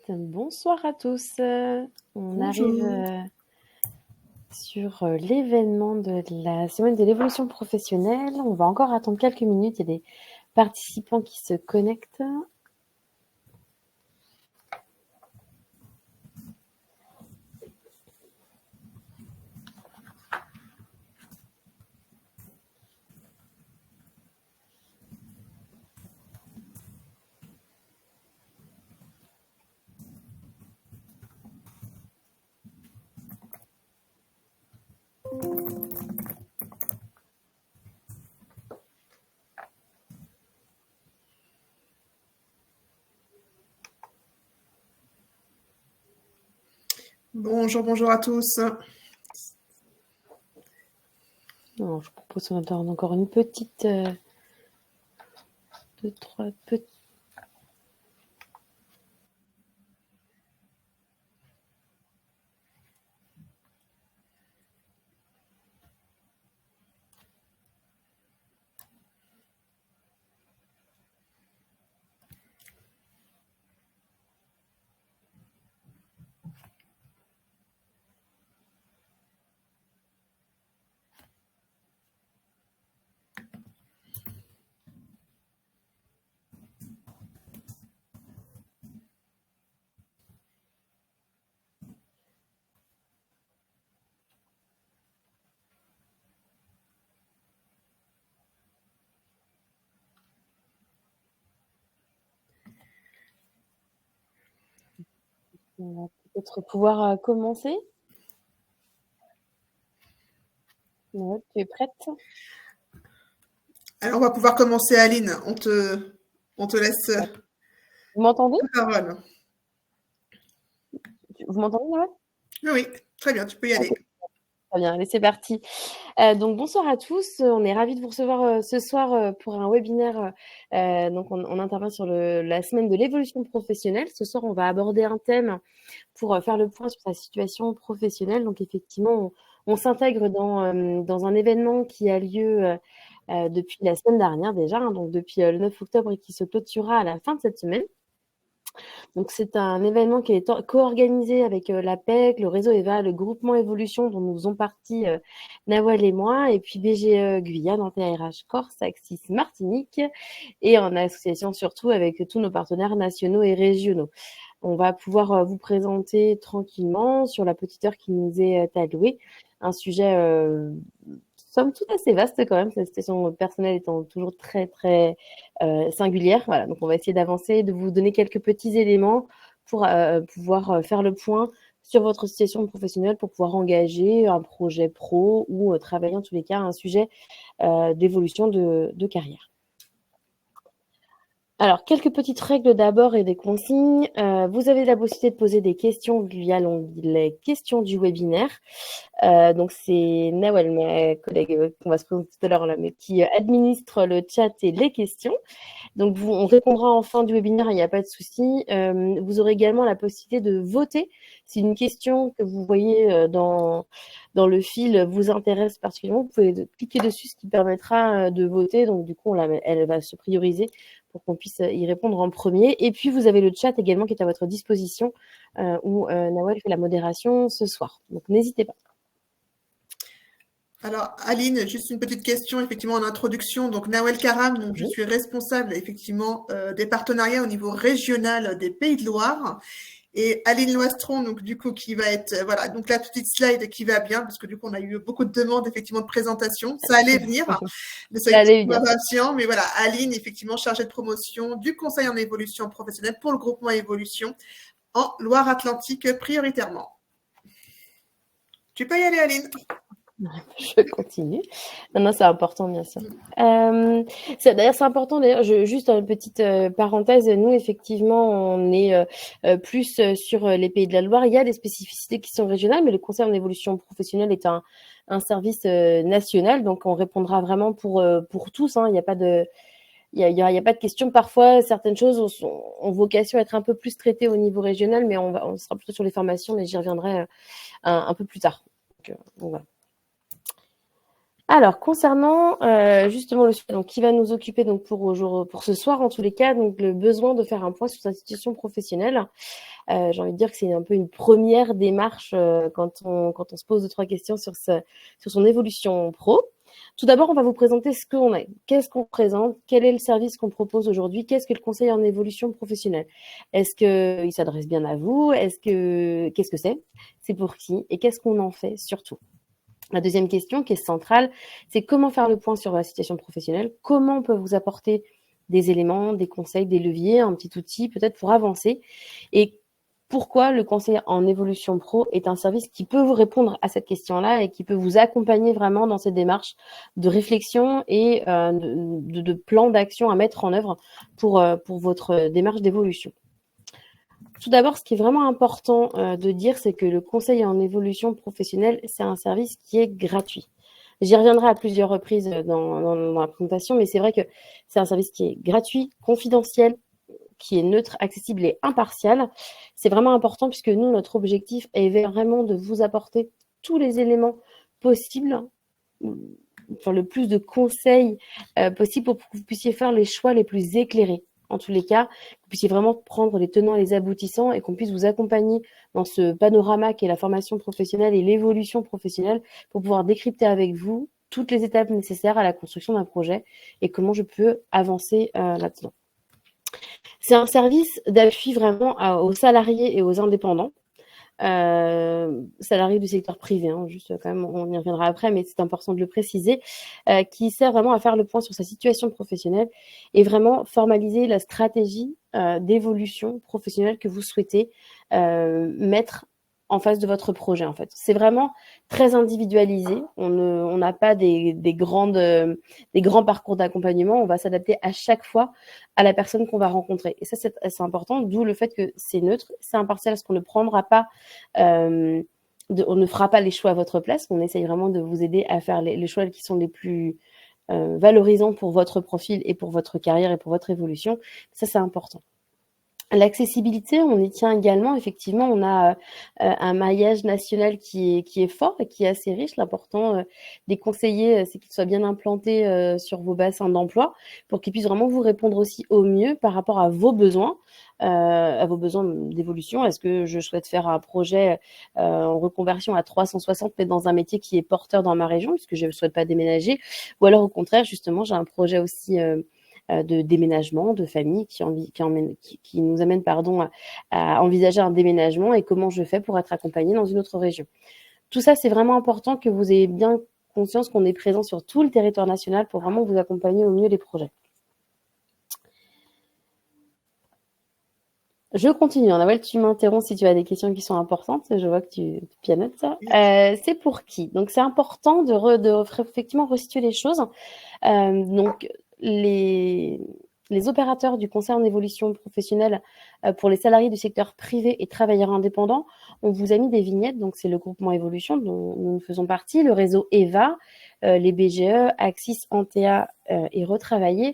Bonsoir à tous. On Bonjour. arrive sur l'événement de la semaine de l'évolution professionnelle. On va encore attendre quelques minutes. Il y a des participants qui se connectent. Bonjour à tous. Alors, je propose qu'on attende encore une petite... deux, trois petites... On va peut-être pouvoir commencer. Ouais, tu es prête? Alors, on va pouvoir commencer, Aline. On te laisse Vous m'entendez? la parole. Vous m'entendez, Noël? Oui, très bien, tu peux y aller. Okay. Très bien, allez, c'est parti. Donc bonsoir à tous, on est ravis de vous recevoir ce soir pour un webinaire. Donc on intervient sur la semaine de l'évolution professionnelle. Ce soir, on va aborder un thème pour faire le point sur sa situation professionnelle. Donc effectivement, on s'intègre dans un événement qui a lieu depuis la semaine dernière déjà, hein, donc depuis le 9 octobre et qui se clôturera à la fin de cette semaine. Donc c'est un événement qui est co-organisé avec l'APEC, le réseau EVA, le groupement Évolution dont nous faisons partie Nawal et moi, et puis BGE Guyane, ANTRH Corse, Axis Martinique, et en association surtout avec tous nos partenaires nationaux et régionaux. On va pouvoir vous présenter tranquillement sur la petite heure qui nous est allouée un sujet somme toute assez vaste quand même, cette situation personnelle étant toujours très très singulière. Voilà, donc on va essayer d'avancer, de vous donner quelques petits éléments pour pouvoir faire le point sur votre situation professionnelle pour pouvoir engager un projet pro ou travailler en tous les cas un sujet d'évolution de carrière. Alors, quelques petites règles d'abord et des consignes. Vous avez la possibilité de poser des questions via l'onglet questions du webinaire. Donc, c'est Nawal, ma collègue qu'on va se présenter tout à l'heure, là, mais qui administre le chat et les questions. Donc, on répondra en fin du webinaire, il n'y a pas de souci. Vous aurez également la possibilité de voter. Si une question que vous voyez dans le fil vous intéresse particulièrement, vous pouvez cliquer dessus, ce qui permettra de voter. Donc, du coup, elle va se prioriser pour qu'on puisse y répondre en premier. Et puis, vous avez le chat également qui est à votre disposition, où Nawal fait la modération ce soir. Donc, n'hésitez pas. Alors, Aline, juste une petite question, effectivement, en introduction. Donc, Nawal Karam, donc, je suis responsable, effectivement, des partenariats au niveau régional des Pays de Loire. Et Aline Loistron, donc du coup, qui va être, voilà, donc la petite slide qui va bien, parce que du coup, on a eu beaucoup de demandes, effectivement, de présentation. Ça allait venir, ne soyez pas patient, mais voilà, Aline, effectivement, chargée de promotion du Conseil en évolution professionnelle pour le groupement Évolution en Loire-Atlantique prioritairement. Tu peux y aller, Aline. Je continue. Non, c'est important, bien sûr. D'ailleurs, c'est important. D'ailleurs, juste une petite parenthèse. Nous, effectivement, on est plus sur les Pays de la Loire. Il y a des spécificités qui sont régionales, mais le Conseil en évolution professionnelle est un service national, donc on répondra vraiment pour tous. Hein. Il n'y a pas de il y a pas de question. Parfois, certaines choses ont vocation à être un peu plus traitées au niveau régional, mais on sera plutôt sur les formations, mais j'y reviendrai un peu plus tard. Donc voilà. Alors, concernant justement le sujet donc, qui va nous occuper donc, pour ce soir, en tous les cas, donc, le besoin de faire un point sur sa situation professionnelle. J'ai envie de dire que c'est un peu une première démarche quand on se pose 2-3 questions sur son évolution pro. Tout d'abord, on va vous présenter ce qu'on est. Qu'est-ce qu'on présente? Quel est le service qu'on propose aujourd'hui? Qu'est-ce que le conseil en évolution professionnelle? Est-ce qu'il s'adresse bien à vous? Qu'est-ce que c'est? C'est pour qui? Et qu'est-ce qu'on en fait surtout? La deuxième question, qui est centrale, c'est comment faire le point sur la situation professionnelle, comment on peut vous apporter des éléments, des conseils, des leviers, un petit outil peut-être pour avancer, et pourquoi le conseil en évolution pro est un service qui peut vous répondre à cette question-là et qui peut vous accompagner vraiment dans cette démarche de réflexion et de plan d'action à mettre en œuvre pour votre démarche d'évolution. Tout d'abord, ce qui est vraiment important de dire, c'est que le conseil en évolution professionnelle, c'est un service qui est gratuit. J'y reviendrai à plusieurs reprises dans la présentation, mais c'est vrai que c'est un service qui est gratuit, confidentiel, qui est neutre, accessible et impartial. C'est vraiment important puisque nous, notre objectif est vraiment de vous apporter tous les éléments possibles, enfin, le plus de conseils possible pour que vous puissiez faire les choix les plus éclairés. En tous les cas, que vous puissiez vraiment prendre les tenants et les aboutissants et qu'on puisse vous accompagner dans ce panorama qui est la formation professionnelle et l'évolution professionnelle pour pouvoir décrypter avec vous toutes les étapes nécessaires à la construction d'un projet et comment je peux avancer là-dedans. C'est un service d'appui vraiment aux salariés et aux indépendants. Salariés du secteur privé, hein, juste quand même, on y reviendra après, mais c'est important de le préciser, qui sert vraiment à faire le point sur sa situation professionnelle et vraiment formaliser la stratégie d'évolution professionnelle que vous souhaitez mettre en face de votre projet, en fait. C'est vraiment très individualisé. On n'a pas des grands parcours d'accompagnement. On va s'adapter à chaque fois à la personne qu'on va rencontrer. Et ça, c'est important, d'où le fait que c'est neutre, c'est impartial, parce qu'on ne prendra pas, on ne fera pas les choix à votre place. On essaye vraiment de vous aider à faire les choix qui sont les plus valorisants pour votre profil et pour votre carrière et pour votre évolution. Ça, c'est important. L'accessibilité, on y tient également. Effectivement, on a un maillage national qui est fort et qui est assez riche. L'important des conseillers, c'est qu'ils soient bien implantés sur vos bassins d'emploi pour qu'ils puissent vraiment vous répondre aussi au mieux par rapport à vos besoins d'évolution. Est-ce que je souhaite faire un projet en reconversion à 360, mais dans un métier qui est porteur dans ma région, puisque je ne souhaite pas déménager, ou alors au contraire, justement, j'ai un projet aussi de déménagement, de famille qui nous amène à envisager un déménagement et comment je fais pour être accompagnée dans une autre région. Tout ça, c'est vraiment important que vous ayez bien conscience qu'on est présent sur tout le territoire national pour vraiment vous accompagner au mieux les projets. Je continue. Nawel, tu m'interromps si tu as des questions qui sont importantes. Je vois que tu pianotes ça. C'est pour qui? Donc, c'est important de effectivement resituer les choses. Donc, les opérateurs du conseil en évolution professionnelle pour les salariés du secteur privé et travailleurs indépendants, on vous a mis des vignettes. Donc, c'est le groupement Évolution dont nous faisons partie, le réseau EVA, les BGE, Axis, Antea et Retravailler.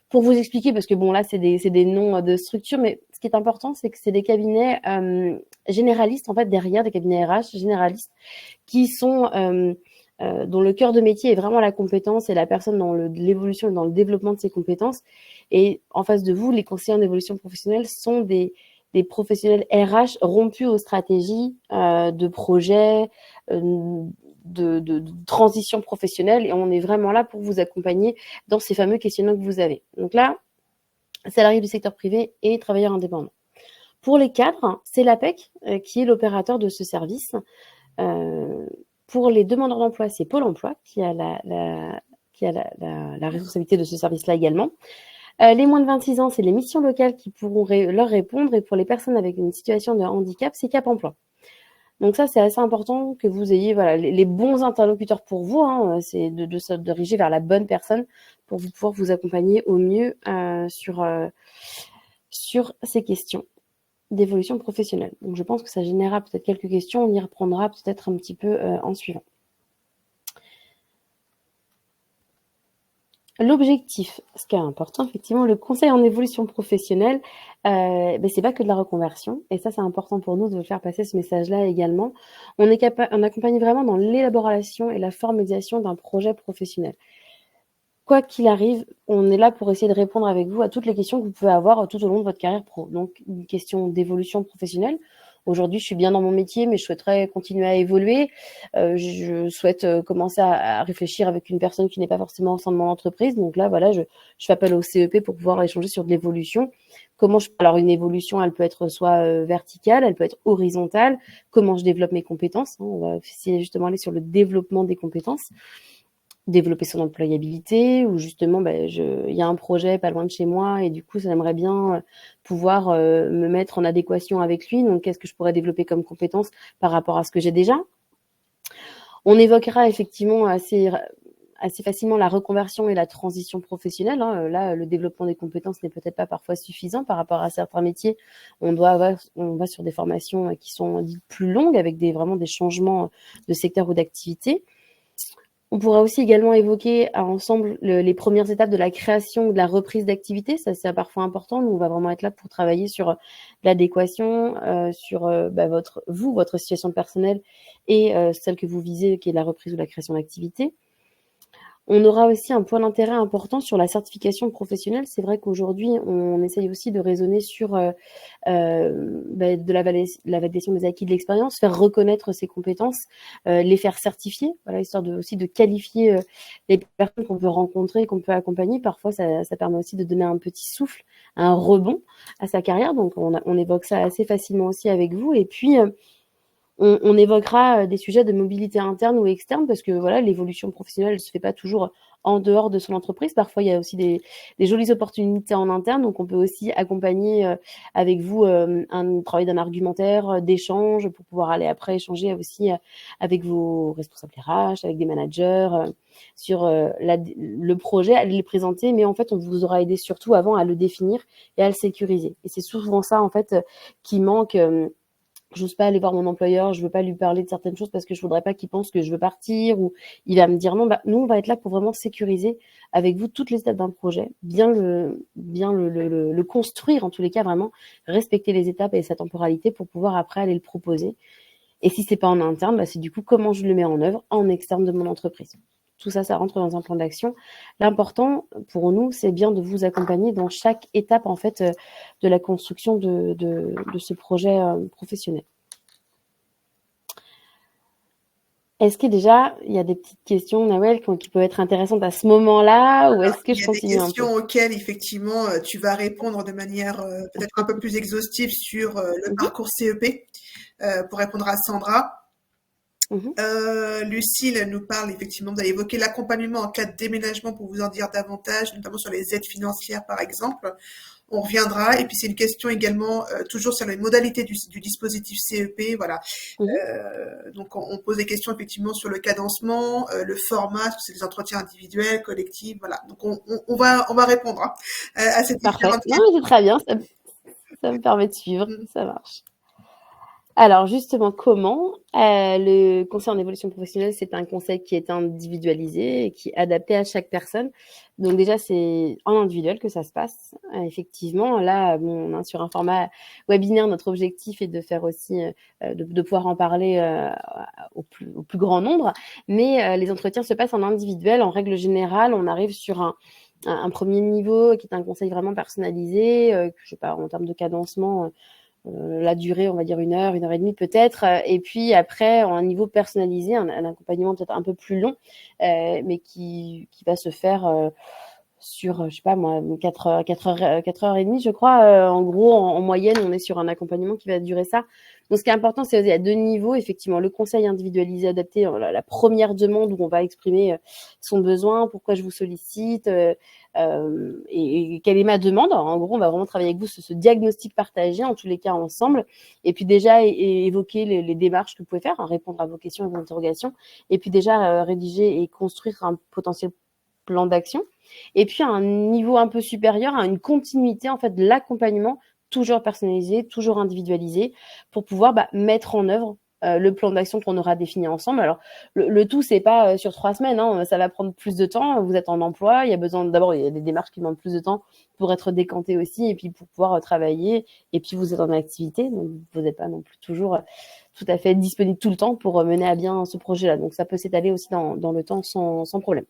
Pour vous expliquer, parce que bon, là, c'est des noms de structures, mais ce qui est important, c'est que c'est des cabinets généralistes, en fait, derrière, des cabinets RH généralistes qui sont dont le cœur de métier est vraiment la compétence et la personne dans l'évolution et dans le développement de ses compétences. Et en face de vous, les conseillers en évolution professionnelle sont des professionnels RH rompus aux stratégies de projets, de transition professionnelle, et on est vraiment là pour vous accompagner dans ces fameux questionnements que vous avez. Donc là, salariés du secteur privé et travailleurs indépendants. Pour les cadres, c'est l'APEC qui est l'opérateur de ce service. Pour les demandeurs d'emploi, c'est Pôle emploi qui a la responsabilité de ce service-là également. Les moins de 26 ans, c'est les missions locales qui pourront leur répondre. Et pour les personnes avec une situation de handicap, c'est Cap emploi. Donc ça, c'est assez important que vous ayez les bons interlocuteurs pour vous. Hein, c'est de se diriger vers la bonne personne pour pouvoir vous accompagner au mieux sur ces questions d'évolution professionnelle. Donc je pense que ça générera peut-être quelques questions. On y reprendra peut-être un petit peu en suivant. L'objectif, ce qui est important, effectivement, le conseil en évolution professionnelle, c'est pas que de la reconversion et ça, c'est important pour nous de faire passer ce message-là également. On accompagne vraiment dans l'élaboration et la formalisation d'un projet professionnel. Quoi qu'il arrive, on est là pour essayer de répondre avec vous à toutes les questions que vous pouvez avoir tout au long de votre carrière pro. Donc, une question d'évolution professionnelle. Aujourd'hui, je suis bien dans mon métier, mais je souhaiterais continuer à évoluer. Je souhaite commencer à réfléchir avec une personne qui n'est pas forcément au sein de mon entreprise. Donc là, voilà, je fais appel au CEP pour pouvoir échanger sur de l'évolution. Alors, une évolution, elle peut être soit verticale, elle peut être horizontale. Comment je développe mes compétences, hein. On va essayer justement aller sur le développement des compétences, développer son employabilité, ou justement il y a un projet pas loin de chez moi et du coup j'aimerais bien pouvoir me mettre en adéquation avec lui, donc qu'est-ce que je pourrais développer comme compétences par rapport à ce que j'ai déjà. On évoquera effectivement assez facilement la reconversion et la transition professionnelle, hein. Là, le développement des compétences n'est peut-être pas parfois suffisant par rapport à certains métiers. On va sur des formations qui sont dites plus longues, avec vraiment des changements de secteur ou d'activité. On pourra aussi également évoquer ensemble les premières étapes de la création ou de la reprise d'activité. Ça, c'est parfois important. Nous, on va vraiment être là pour travailler sur l'adéquation, sur votre situation personnelle et celle que vous visez, qui est la reprise ou la création d'activité. On aura aussi un point d'intérêt important sur la certification professionnelle. C'est vrai qu'aujourd'hui, on essaye aussi de raisonner sur de la validation des acquis de l'expérience, faire reconnaître ses compétences, les faire certifier, voilà, histoire aussi de qualifier les personnes qu'on peut rencontrer, qu'on peut accompagner. Parfois, ça permet aussi de donner un petit souffle, un rebond à sa carrière. Donc, on évoque ça assez facilement aussi avec vous. Et puis, on évoquera des sujets de mobilité interne ou externe, parce que voilà, l'évolution professionnelle ne se fait pas toujours en dehors de son entreprise. Parfois, il y a aussi des jolies opportunités en interne. Donc, on peut aussi accompagner avec vous un travail d'un argumentaire, d'échange, pour pouvoir aller après échanger aussi avec vos responsables RH, avec des managers, sur le projet, à le présenter. Mais en fait, on vous aura aidé surtout avant à le définir et à le sécuriser. Et c'est souvent ça, en fait, qui manque. J'ose pas aller voir mon employeur, je veux pas lui parler de certaines choses parce que je voudrais pas qu'il pense que je veux partir, ou il va me dire non. Nous, on va être là pour vraiment sécuriser avec vous toutes les étapes d'un projet, bien le construire, en tous les cas, vraiment respecter les étapes et sa temporalité pour pouvoir après aller le proposer. Et si c'est pas en interne, c'est du coup comment je le mets en œuvre en externe de mon entreprise. Tout ça, ça rentre dans un plan d'action. L'important pour nous, c'est bien de vous accompagner dans chaque étape, en fait, de la construction de ce projet professionnel. Est-ce que déjà, il y a des petites questions, Nawel, qui peuvent être intéressantes à ce moment-là, ou est-ce que je continue un peu? Il y a des questions auxquelles, effectivement, tu vas répondre de manière peut-être un peu plus exhaustive sur le parcours CEP, pour répondre à Sandra. Lucille nous parle, effectivement, vous avez évoqué l'accompagnement en cas de déménagement, pour vous en dire davantage, notamment sur les aides financières, par exemple. On reviendra. Et puis, c'est une question également, toujours sur les modalités du dispositif CEP. Voilà. Donc, on pose des questions, effectivement, sur le cadencement, le format, est-ce que c'est des entretiens individuels, collectifs. Voilà. Donc, on va répondre à ces différentes questions. Non, mais c'est très bien. Ça me permet de suivre. Ça marche. Alors justement, comment le conseil en évolution professionnelle, c'est un conseil qui est individualisé et qui est adapté à chaque personne. Donc déjà, c'est en individuel que ça se passe. Effectivement, là, on est sur un format webinaire. Notre objectif est de faire aussi, de pouvoir en parler au plus grand nombre. Mais les entretiens se passent en individuel. En règle générale, on arrive sur un premier niveau qui est un conseil vraiment personnalisé, je sais pas, en termes de cadencement. La durée, on va dire 1 heure, 1 heure et demie peut-être. Et puis après, un niveau personnalisé, un accompagnement peut-être un peu plus long, mais qui va se faire sur, je sais pas moi, 4 heures et demie, je crois. En gros, en moyenne, on est sur un accompagnement qui va durer ça. Donc, ce qui est important, c'est à 2 niveaux, effectivement, le conseil individualisé adapté, la première demande où on va exprimer son besoin, pourquoi je vous sollicite, et quelle est ma demande. En gros, on va vraiment travailler avec vous sur ce diagnostic partagé, en tous les cas ensemble, et puis déjà évoquer les démarches que vous pouvez faire, hein, répondre à vos questions et vos interrogations, et puis déjà rédiger et construire un potentiel plan d'action. Et puis à un niveau un peu supérieur, à une continuité, en fait, de l'accompagnement, toujours personnalisé, toujours individualisé, pour pouvoir mettre en œuvre le plan d'action qu'on aura défini ensemble. Alors, le tout, c'est pas sur 3 semaines, hein, ça va prendre plus de temps. Vous êtes en emploi, il y a besoin d'abord, il y a des démarches qui demandent plus de temps pour être décantées aussi, et puis pour pouvoir travailler. Et puis vous êtes en activité, donc vous n'êtes pas non plus toujours tout à fait disponible tout le temps pour mener à bien ce projet-là. Donc ça peut s'étaler aussi dans le temps sans problème.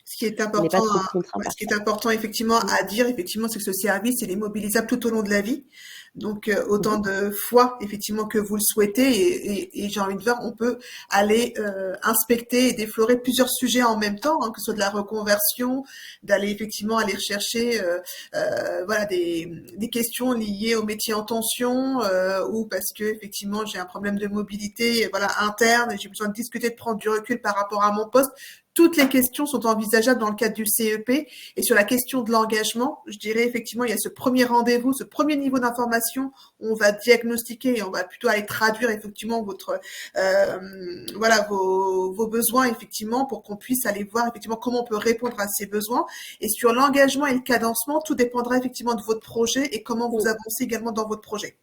Ce qui est On n'est important, pas trop contraint par ce qui est ça. important effectivement à dire, effectivement, c'est que ce service, il est mobilisable tout au long de la vie. Donc, autant Mhm. de fois, effectivement, que vous le souhaitez. Et j'ai envie de dire, on peut aller inspecter et déflorer plusieurs sujets en même temps, hein, que ce soit de la reconversion, d'aller effectivement aller rechercher voilà, des questions liées au métier en tension, ou parce que effectivement j'ai un problème de mobilité voilà, interne et j'ai besoin de discuter, de prendre du recul par rapport à mon poste. Toutes les questions sont envisageables dans le cadre du CEP. Et sur la question de l'engagement, je dirais effectivement, il y a ce premier rendez-vous, ce premier niveau d'information où on va diagnostiquer et on va plutôt aller traduire effectivement votre, voilà, vos besoins effectivement pour qu'on puisse aller voir effectivement comment on peut répondre à ces besoins. Et sur l'engagement et le cadencement, tout dépendra effectivement de votre projet et comment vous avancez également dans votre projet.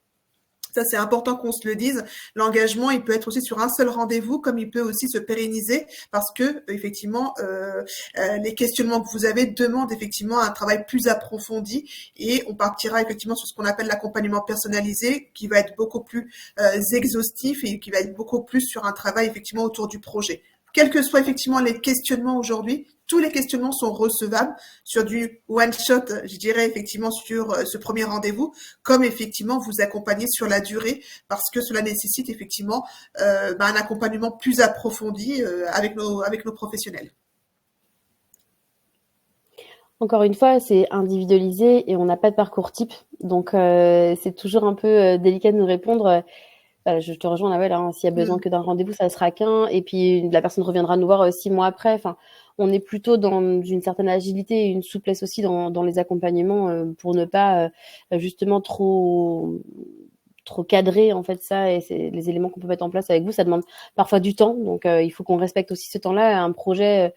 Ça, c'est important qu'on se le dise. L'engagement, il peut être aussi sur un seul rendez-vous, comme il peut aussi se pérenniser, parce que effectivement, les questionnements que vous avez demandent effectivement un travail plus approfondi, et on partira effectivement sur ce qu'on appelle l'accompagnement personnalisé, qui va être beaucoup plus exhaustif et qui va être beaucoup plus sur un travail effectivement autour du projet. Quels que soient effectivement les questionnements aujourd'hui, tous les questionnements sont recevables sur du one shot, je dirais effectivement sur ce premier rendez-vous, comme effectivement vous accompagner sur la durée, parce que cela nécessite effectivement un accompagnement plus approfondi avec nos professionnels. Encore une fois, c'est individualisé et on n'a pas de parcours type. Donc, c'est toujours un peu délicat de nous répondre. Voilà, je te rejoins, Nawel, hein, s'il y a besoin que d'un rendez-vous, ça sera qu'un. Et puis, la personne reviendra nous voir 6 mois après. Enfin, on est plutôt dans une certaine agilité et une souplesse aussi dans les accompagnements pour ne pas justement trop cadrer en fait ça et c'est les éléments qu'on peut mettre en place avec vous. Ça demande parfois du temps. Donc, il faut qu'on respecte aussi ce temps-là. Un projet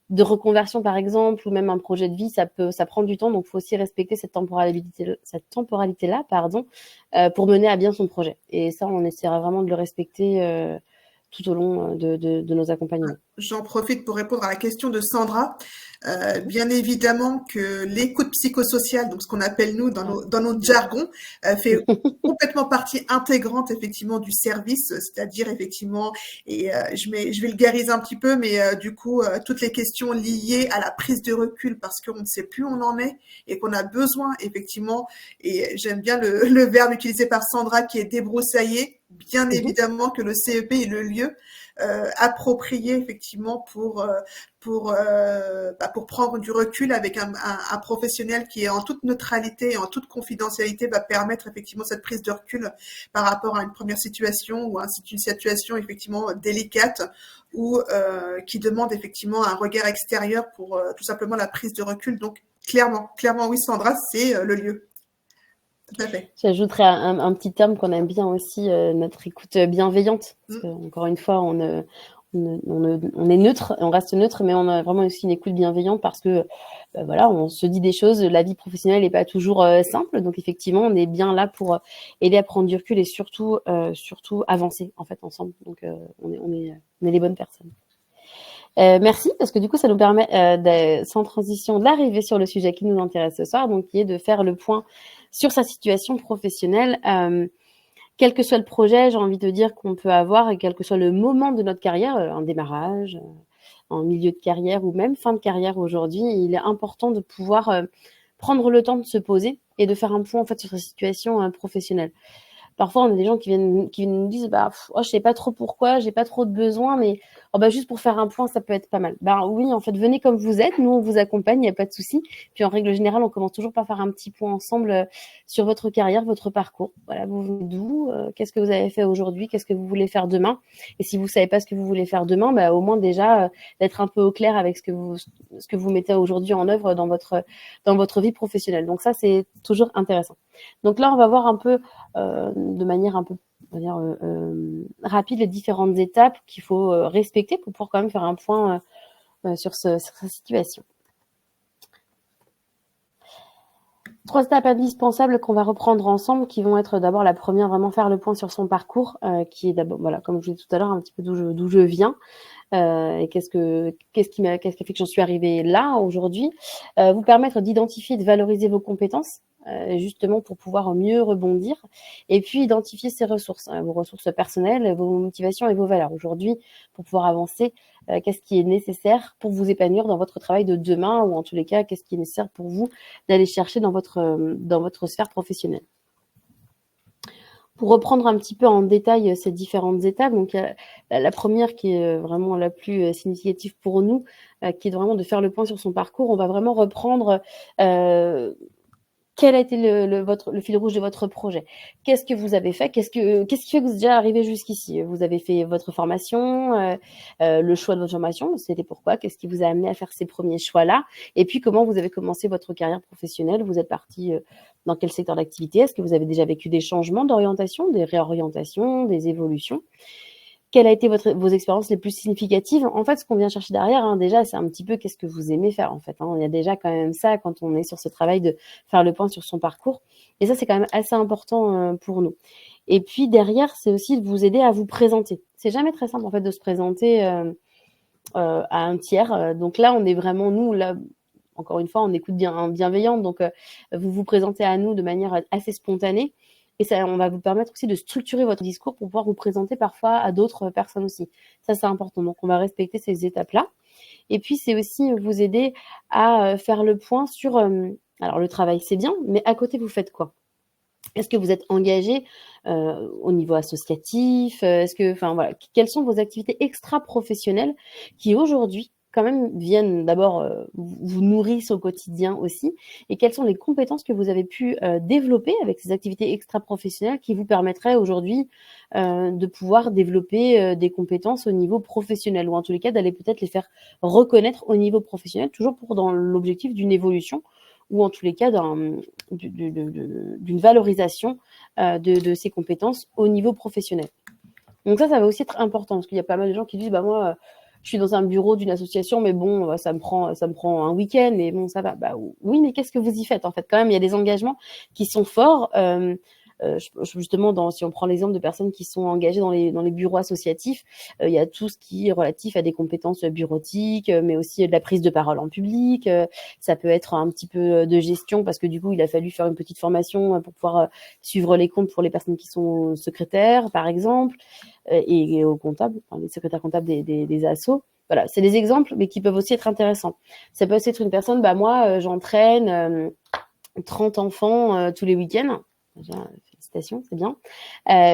de reconversion par exemple ou même un projet de vie, ça prend du temps, donc il faut aussi respecter cette temporalité là, pardon, pour mener à bien son projet. Et ça, on essaiera vraiment de le respecter tout au long de nos accompagnements. J'en profite pour répondre à la question de Sandra. Bien évidemment que l'écoute psychosociale, donc ce qu'on appelle nous dans notre jargon, fait complètement partie intégrante effectivement du service, c'est-à-dire effectivement, et je vulgarise un petit peu, mais du coup toutes les questions liées à la prise de recul parce qu'on ne sait plus où on en est et qu'on a besoin effectivement, et j'aime bien le verbe utilisé par Sandra qui est débroussailler. Bien évidemment que le CEP est le lieu approprié effectivement pour prendre du recul avec un professionnel qui est en toute neutralité et en toute confidentialité va permettre effectivement cette prise de recul par rapport à une première situation ou à une situation effectivement délicate ou qui demande effectivement un regard extérieur pour tout simplement la prise de recul. Donc clairement oui Sandra, c'est le lieu. Tout à fait. J'ajouterais un petit terme qu'on aime bien aussi, notre écoute bienveillante. Parce que, encore une fois, on est neutre, on reste neutre, mais on a vraiment aussi une écoute bienveillante parce que voilà, on se dit des choses. La vie professionnelle n'est pas toujours simple, donc effectivement, on est bien là pour aider à prendre du recul et surtout avancer en fait ensemble. Donc on est les bonnes personnes. Merci, parce que du coup, ça nous permet, sans transition, d'arriver sur le sujet qui nous intéresse ce soir, donc qui est de faire le point sur sa situation professionnelle. Quel que soit le projet, j'ai envie de dire qu'on peut avoir, et quel que soit le moment de notre carrière, un démarrage, en milieu de carrière ou même fin de carrière aujourd'hui, il est important de pouvoir prendre le temps de se poser et de faire un point en fait sur sa situation professionnelle. Parfois, on a des gens qui nous disent je sais pas trop pourquoi, j'ai pas trop de besoins, mais juste pour faire un point, ça peut être pas mal. Oui, en fait, venez comme vous êtes, nous on vous accompagne, il n'y a pas de souci. Puis en règle générale, on commence toujours par faire un petit point ensemble sur votre carrière, votre parcours. Voilà, vous venez d'où, qu'est-ce que vous avez fait aujourd'hui, qu'est-ce que vous voulez faire demain. Et si vous savez pas ce que vous voulez faire demain, au moins déjà d'être un peu au clair avec ce que vous mettez aujourd'hui en œuvre dans votre vie professionnelle. Donc ça, c'est toujours intéressant. Donc là, on va voir un peu de manière un peu rapide les différentes étapes qu'il faut respecter pour pouvoir quand même faire un point sur sa situation. 3 étapes indispensables qu'on va reprendre ensemble, qui vont être d'abord la première, vraiment faire le point sur son parcours, qui est d'abord, voilà, comme je disais tout à l'heure, un petit peu d'où je viens. Et qu'est-ce qui fait que j'en suis arrivée là aujourd'hui, vous permettre d'identifier, de valoriser vos compétences, justement pour pouvoir mieux rebondir, et puis identifier ses ressources, vos ressources personnelles, vos motivations et vos valeurs aujourd'hui pour pouvoir avancer. Qu'est-ce qui est nécessaire pour vous épanouir dans votre travail de demain, ou en tous les cas, qu'est-ce qui est nécessaire pour vous d'aller chercher dans votre sphère professionnelle. Pour reprendre un petit peu en détail ces différentes étapes, donc la première qui est vraiment la plus significative pour nous, qui est vraiment de faire le point sur son parcours. On va vraiment reprendre quel a été le fil rouge de votre projet. Qu'est-ce que vous avez fait? Qu'est-ce qui fait que vous êtes déjà arrivé jusqu'ici? Vous avez fait votre formation, le choix de votre formation, c'était pourquoi? Qu'est-ce qui vous a amené à faire ces premiers choix-là? Et puis, comment vous avez commencé votre carrière professionnelle? Vous êtes parti dans quel secteur d'activité? Est-ce que vous avez déjà vécu des changements d'orientation, des réorientations, des évolutions? Quelles a été vos expériences les plus significatives? En fait, ce qu'on vient chercher derrière, déjà, c'est un petit peu qu'est-ce que vous aimez faire, en fait. Il y a déjà quand même ça quand on est sur ce travail de faire le point sur son parcours. Et ça, c'est quand même assez important pour nous. Et puis derrière, c'est aussi de vous aider à vous présenter. C'est jamais très simple, en fait, de se présenter à un tiers. Donc là, on est vraiment, nous, là, encore une fois, on écoute bienveillante. Donc, vous vous présentez à nous de manière assez spontanée. Et ça, on va vous permettre aussi de structurer votre discours pour pouvoir vous présenter parfois à d'autres personnes aussi. Ça, c'est important. Donc, on va respecter ces étapes-là. Et puis, c'est aussi vous aider à faire le point sur... alors, le travail, c'est bien, mais à côté, vous faites quoi? Est-ce que vous êtes engagé au niveau associatif? Voilà, quelles sont vos activités extra-professionnelles qui aujourd'hui quand même viennent d'abord vous nourrissent au quotidien aussi, et quelles sont les compétences que vous avez pu développer avec ces activités extra-professionnelles qui vous permettraient aujourd'hui de pouvoir développer des compétences au niveau professionnel, ou en tous les cas d'aller peut-être les faire reconnaître au niveau professionnel, toujours dans l'objectif d'une évolution, ou en tous les cas d'une valorisation de ses compétences au niveau professionnel. Donc ça va aussi être important, parce qu'il y a pas mal de gens qui disent moi je suis dans un bureau d'une association, mais bon, ça me prend un week-end, mais bon, ça va. Oui, mais qu'est-ce que vous y faites en fait? Quand même, il y a des engagements qui sont forts. Justement, si on prend l'exemple de personnes qui sont engagées dans les bureaux associatifs, il y a tout ce qui est relatif à des compétences bureautiques, mais aussi de la prise de parole en public. Ça peut être un petit peu de gestion, parce que du coup, il a fallu faire une petite formation pour pouvoir suivre les comptes pour les personnes qui sont secrétaires, par exemple, et aux comptables, les secrétaires comptables des assos. Voilà, c'est des exemples, mais qui peuvent aussi être intéressants. Ça peut aussi être une personne, moi, j'entraîne 30 enfants tous les week-ends. Déjà, félicitations, c'est bien.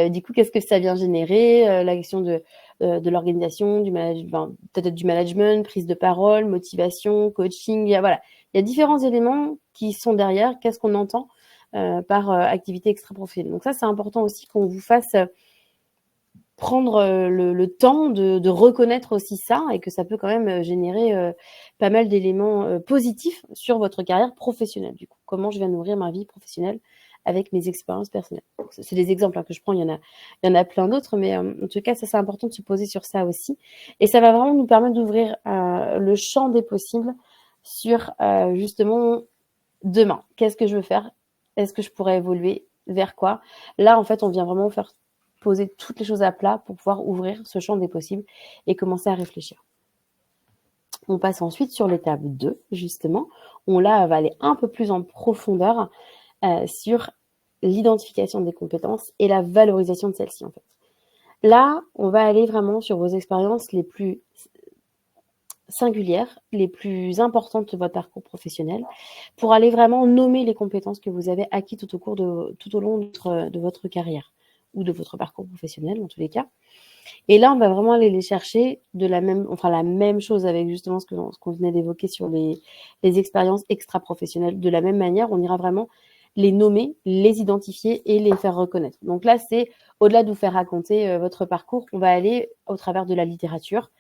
Du coup, qu'est-ce que ça vient générer? La question de l'organisation, peut-être du management, prise de parole, motivation, coaching. Il y a différents éléments qui sont derrière. Qu'est-ce qu'on entend par activité extra-professionnelle? Donc ça, c'est important aussi qu'on vous fasse prendre le temps de reconnaître aussi ça, et que ça peut quand même générer pas mal d'éléments positifs sur votre carrière professionnelle. Du coup, comment je viens nourrir ma vie professionnelle avec mes expériences personnelles. C'est des exemples que je prends, il y en a plein d'autres, mais en tout cas, ça c'est important de se poser sur ça aussi. Et ça va vraiment nous permettre d'ouvrir le champ des possibles sur justement demain. Qu'est-ce que je veux faire? Est-ce que je pourrais évoluer vers quoi? Là, en fait, on vient vraiment poser toutes les choses à plat pour pouvoir ouvrir ce champ des possibles et commencer à réfléchir. On passe ensuite sur l'étape 2, justement. On là va aller un peu plus en profondeur sur l'identification des compétences et la valorisation de celles-ci, en fait. Là, on va aller vraiment sur vos expériences les plus singulières, les plus importantes de votre parcours professionnel, pour aller vraiment nommer les compétences que vous avez acquises tout au long de votre carrière, ou de votre parcours professionnel, en tous les cas. Et là, on va vraiment aller les chercher la même chose avec justement ce qu'on venait d'évoquer sur les expériences extra-professionnelles. De la même manière, on ira vraiment les nommer, les identifier et les faire reconnaître. Donc là, c'est au-delà de vous faire raconter votre parcours, on va aller au travers de la littérature,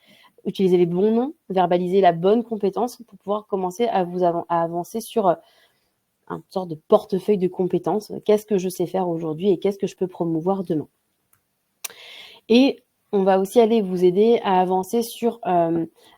utiliser les bons noms, verbaliser la bonne compétence pour pouvoir commencer à avancer sur une sorte de portefeuille de compétences. Qu'est-ce que je sais faire aujourd'hui et qu'est-ce que je peux promouvoir demain? Et on va aussi aller vous aider à avancer sur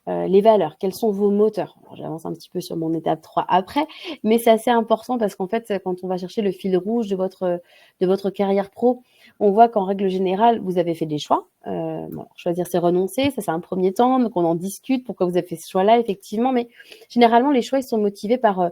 les valeurs. Quels sont vos moteurs? Alors, j'avance un petit peu sur mon étape 3 après, mais c'est assez important parce qu'en fait, quand on va chercher le fil rouge de votre carrière pro, on voit qu'en règle générale, vous avez fait des choix. Bon, choisir, c'est renoncer, ça c'est un premier temps, donc on en discute, pourquoi vous avez fait ce choix-là, effectivement, mais généralement, les choix, ils sont motivés par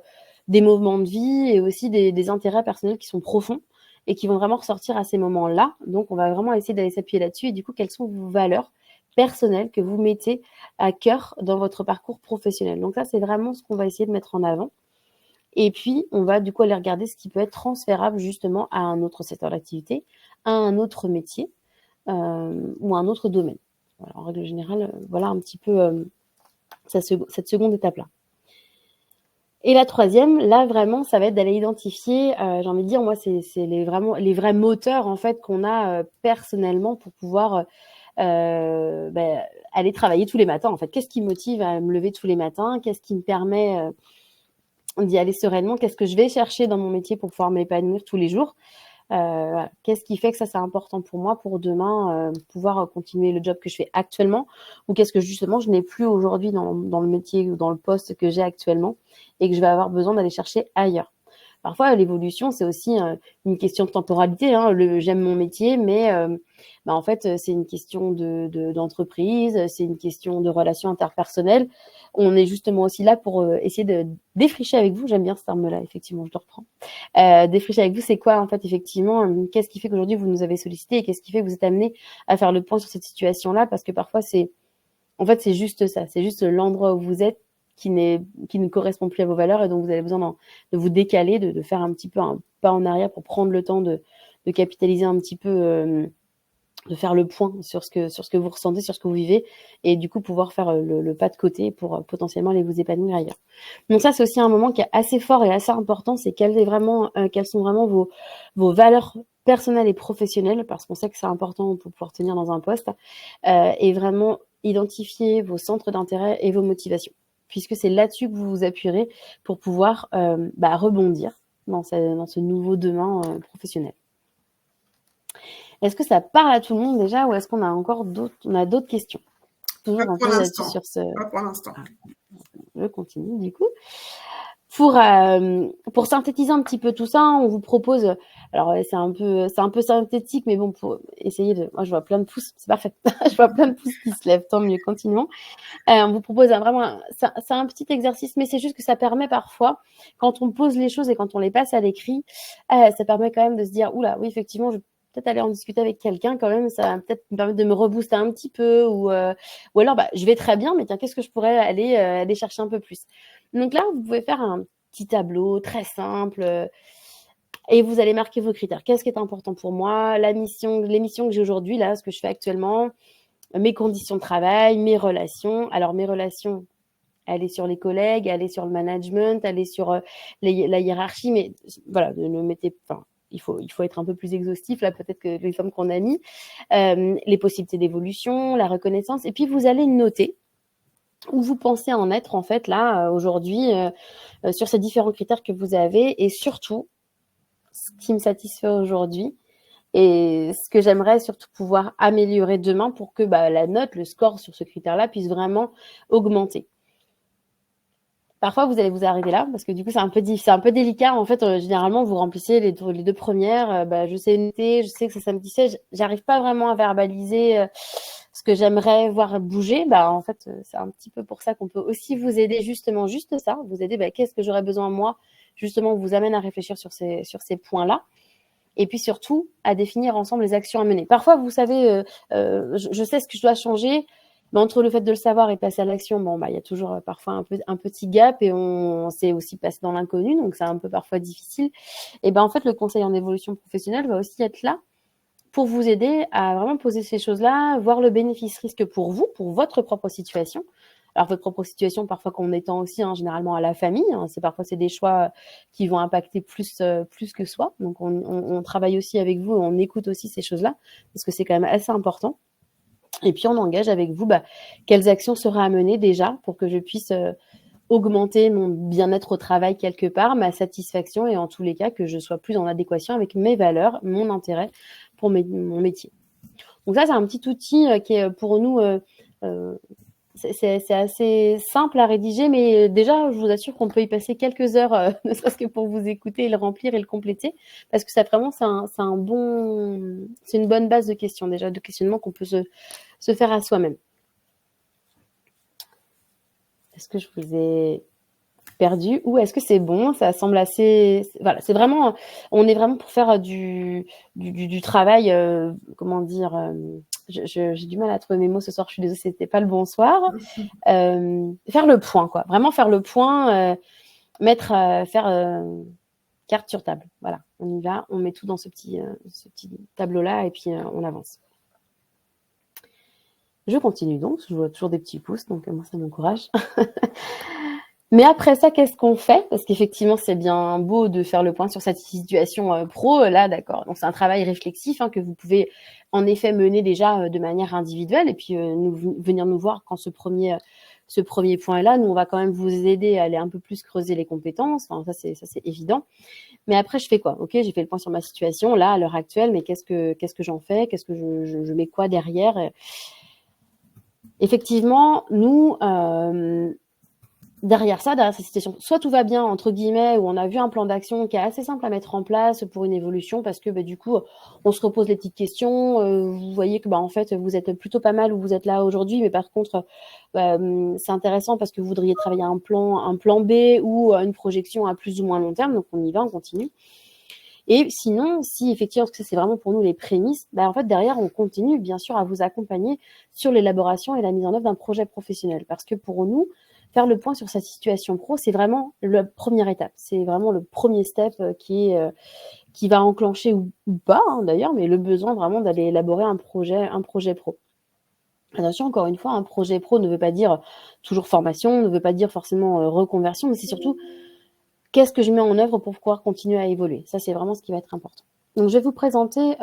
des moments de vie et aussi des intérêts personnels qui sont profonds et qui vont vraiment ressortir à ces moments-là. Donc, on va vraiment essayer d'aller s'appuyer là-dessus. Et du coup, quelles sont vos valeurs personnelles que vous mettez à cœur dans votre parcours professionnel? Donc ça, c'est vraiment ce qu'on va essayer de mettre en avant. Et puis, on va du coup aller regarder ce qui peut être transférable justement à un autre secteur d'activité, à un autre métier ou à un autre domaine. Voilà, en règle générale, voilà un petit peu cette seconde étape-là. Et la troisième, là vraiment, ça va être d'aller identifier, j'ai envie de dire, moi, c'est les vrais moteurs en fait qu'on a personnellement pour pouvoir aller travailler tous les matins. En fait, qu'est-ce qui me motive à me lever tous les matins? Qu'est-ce qui me permet d'y aller sereinement? Qu'est-ce que je vais chercher dans mon métier pour pouvoir m'épanouir tous les jours? Voilà. Qu'est-ce qui fait que ça c'est important pour moi pour demain pouvoir continuer le job que je fais actuellement, ou qu'est-ce que justement je n'ai plus aujourd'hui dans le métier ou dans le poste que j'ai actuellement et que je vais avoir besoin d'aller chercher ailleurs. Parfois, l'évolution, c'est aussi une question de temporalité. Hein. J'aime mon métier, mais en fait, c'est une question d'entreprise, c'est une question de relations interpersonnelles. On est justement aussi là pour essayer de défricher avec vous. J'aime bien ce terme-là, effectivement, je le reprends. Défricher avec vous, c'est quoi, en fait, effectivement, qu'est-ce qui fait qu'aujourd'hui, vous nous avez sollicité et qu'est-ce qui fait que vous êtes amené à faire le point sur cette situation-là? Parce que parfois, c'est juste ça. C'est juste l'endroit où vous êtes qui ne correspond plus à vos valeurs et donc vous avez besoin de vous décaler, de faire un petit peu un pas en arrière pour prendre le temps de capitaliser un petit peu, de faire le point sur ce que vous ressentez, sur ce que vous vivez et du coup pouvoir faire le pas de côté pour potentiellement aller vous épanouir ailleurs. Donc ça, c'est aussi un moment qui est assez fort et assez important, c'est quelles sont vraiment vos valeurs personnelles et professionnelles, parce qu'on sait que c'est important pour pouvoir tenir dans un poste, et vraiment identifier vos centres d'intérêt et vos motivations, puisque c'est là-dessus que vous vous appuierez pour pouvoir rebondir dans ce nouveau demain professionnel. Est-ce que ça parle à tout le monde déjà ou est-ce qu'on a encore d'autres questions? Toujours un peu là-dessus sur ce... Pas pour l'instant. Je continue du coup. Pour synthétiser un petit peu tout ça, on vous propose, alors c'est un peu synthétique, mais bon, pour essayer de, moi je vois plein de pouces, c'est parfait, je vois plein de pouces qui se lèvent, tant mieux, continuons. On vous propose c'est un petit exercice, mais c'est juste que ça permet parfois, quand on pose les choses et quand on les passe à l'écrit, ça permet quand même de se dire, oula, oui, effectivement, je vais peut-être aller en discuter avec quelqu'un quand même, ça va peut-être me permettre de me rebooster un petit peu, ou alors, je vais très bien, mais tiens, qu'est-ce que je pourrais aller chercher un peu plus? Donc là, vous pouvez faire un petit tableau très simple et vous allez marquer vos critères. Qu'est-ce qui est important pour moi? Les missions que j'ai aujourd'hui, là, ce que je fais actuellement, mes conditions de travail, mes relations. Alors, mes relations, elle est sur les collègues, elle est sur le management, elle est sur la hiérarchie, mais voilà, ne mettez pas... Il faut être un peu plus exhaustif, là, peut-être que les sommes qu'on a mis. Les possibilités d'évolution, la reconnaissance. Et puis, vous allez noter où vous pensez en être, en fait, là, aujourd'hui, sur ces différents critères que vous avez. Et surtout, ce qui me satisfait aujourd'hui et ce que j'aimerais surtout pouvoir améliorer demain pour que la note, le score sur ce critère-là puisse vraiment augmenter. Parfois, vous allez vous arrêter là parce que du coup, c'est un peu délicat. En fait, généralement, vous remplissez les deux premières. Je sais noter, je sais que ça me satisfait. J'arrive pas vraiment à verbaliser ce que j'aimerais voir bouger. En fait, c'est un petit peu pour ça qu'on peut aussi vous aider justement, juste ça, vous aider. Qu'est-ce que j'aurais besoin moi, justement, vous amène à réfléchir sur ces points-là. Et puis surtout, à définir ensemble les actions à mener. Parfois, vous savez, je sais ce que je dois changer. Mais entre le fait de le savoir et passer à l'action, il y a toujours parfois un petit gap et on sait aussi passer dans l'inconnu, donc c'est un peu parfois difficile. Et en fait, le conseil en évolution professionnelle va aussi être là pour vous aider à vraiment poser ces choses-là, voir le bénéfice-risque pour vous, pour votre propre situation. Alors, votre propre situation, parfois qu'on étend aussi généralement à la famille, c'est des choix qui vont impacter plus que soi. Donc, on travaille aussi avec vous, on écoute aussi ces choses-là, parce que c'est quand même assez important. Et puis, on engage avec vous quelles actions seraient à mener déjà pour que je puisse augmenter mon bien-être au travail quelque part, ma satisfaction et en tous les cas que je sois plus en adéquation avec mes valeurs, mon intérêt pour mon métier. Donc ça, c'est un petit outil qui est pour nous, c'est assez simple à rédiger, mais déjà, je vous assure qu'on peut y passer quelques heures, ne serait-ce que pour vous écouter et le remplir et le compléter, parce que ça vraiment, c'est une bonne base de questions déjà, de questionnement qu'on peut se faire à soi-même. Est-ce que je vous ai perdu ou est-ce que c'est bon? Ça semble assez. Voilà, c'est vraiment. On est vraiment pour faire du travail. Comment dire? J'ai du mal à trouver mes mots ce soir. Je suis désolée, c'était pas le bonsoir. Faire le point, quoi. Vraiment faire le point. Faire carte sur table. Voilà, on y va. On met tout dans ce petit tableau-là et puis on avance. Je continue donc. Je vois toujours des petits pouces, donc moi ça m'encourage. Mais après ça, qu'est-ce qu'on fait? Parce qu'effectivement, c'est bien beau de faire le point sur cette situation pro, là, d'accord. Donc, c'est un travail réflexif que vous pouvez en effet mener déjà de manière individuelle et puis venir nous voir quand ce premier point est là. Nous, on va quand même vous aider à aller un peu plus creuser les compétences. Enfin, ça, c'est évident. Mais après, je fais quoi? Ok, j'ai fait le point sur ma situation là, à l'heure actuelle, mais qu'est-ce que j'en fais? Qu'est-ce que je mets quoi derrière? Effectivement, nous... derrière cette situation, soit tout va bien, entre guillemets, où on a vu un plan d'action qui est assez simple à mettre en place pour une évolution parce que du coup, on se repose les petites questions. Vous voyez que en fait, vous êtes plutôt pas mal où vous êtes là aujourd'hui, mais par contre, c'est intéressant parce que vous voudriez travailler un plan B ou une projection à plus ou moins long terme. Donc, on y va, on continue. Et sinon, si effectivement, parce que c'est vraiment pour nous les prémices, en fait, derrière, on continue bien sûr à vous accompagner sur l'élaboration et la mise en œuvre d'un projet professionnel. Parce que pour nous, faire le point sur sa situation pro, c'est vraiment la première étape. C'est vraiment le premier step qui va enclencher ou pas, d'ailleurs, mais le besoin vraiment d'aller élaborer un projet pro. Attention, encore une fois, un projet pro ne veut pas dire toujours formation, ne veut pas dire forcément reconversion, mais c'est surtout qu'est-ce que je mets en œuvre pour pouvoir continuer à évoluer. Ça, c'est vraiment ce qui va être important. Donc, je vais vous présenter